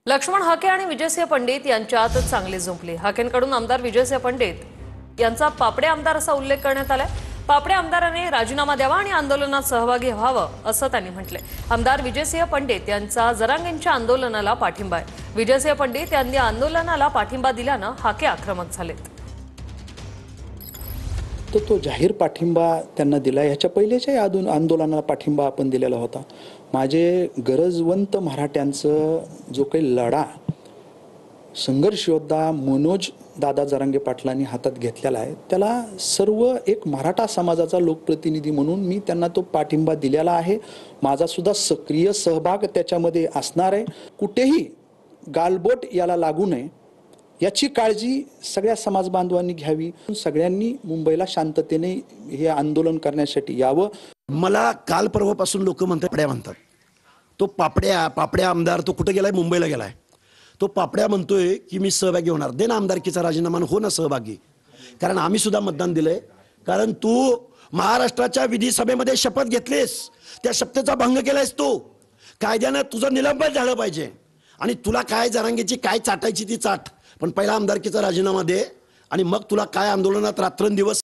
लक्ष्मण हाके आणि विजयसिंह पंडित यांच्यात चांगली जुंपली। हाकेंकडून आमदार विजयसिंह पंडित यांचा पापडे आमदार असा उल्लेख करण्यात आलाय। पापडे आमदाराने राजीनामा द्यावा आणि आंदोलनात सहभागी व्हावं असं त्यांनी म्हटले। आमदार विजयसिंह पंडित यांचा जरांगेंच्या आंदोलनाला पाठिंबा आहे। विजयसिंह पंडित यांनी आंदोलनाला पाठिंबा दिल्यानं हाके आक्रमक झालेत। तो जाहीर पाठिंबा त्यांना दिला। ह्याच्या पहिलेच्या आंदोलनाला पाठिंबा आपण दिलेला होता। माझे गरजवंत मराठ्यांचं जो काही लढा संघर्ष योद्धा मनोज दादा जरांगे पाटलांनी हातात घेतलेला आहे, त्याला सर्व एक मराठा समाजाचा लोकप्रतिनिधी म्हणून मी त्यांना तो पाठिंबा दिलेला आहे। माझा सुद्धा सक्रिय सहभाग त्याच्यामध्ये असणार आहे। कुठेही गालबोट याला लागू नये याची काळजी सगळ्या समाज बांधवांनी घ्यावी। सगळ्यांनी मुंबईला शांततेने हे आंदोलन करण्यासाठी यावं। मला काल परवापासून लोक म्हणतात तो पापड्या आमदार तो कुठे गेलाय, मुंबईला गेलाय। तो पापड्या म्हणतोय की मी सहभागी होणार। दे ना आमदारकीचा राजीनामा, हो ना सहभागी, कारण आम्ही सुद्धा मतदान दिलंय। कारण तू महाराष्ट्राच्या विधिसभेमध्ये शपथ घेतलीस, त्या शपथेचा भंग केलायस। तू कायद्याने तुझं निलंबन झालं पाहिजे आणि तुला काय जरांगेची काय चाटायची ती चाट, पण पहिला आमदारकीचा राजीनामा दे आणि मग तुला काय आंदोलनात रात्रंदिवस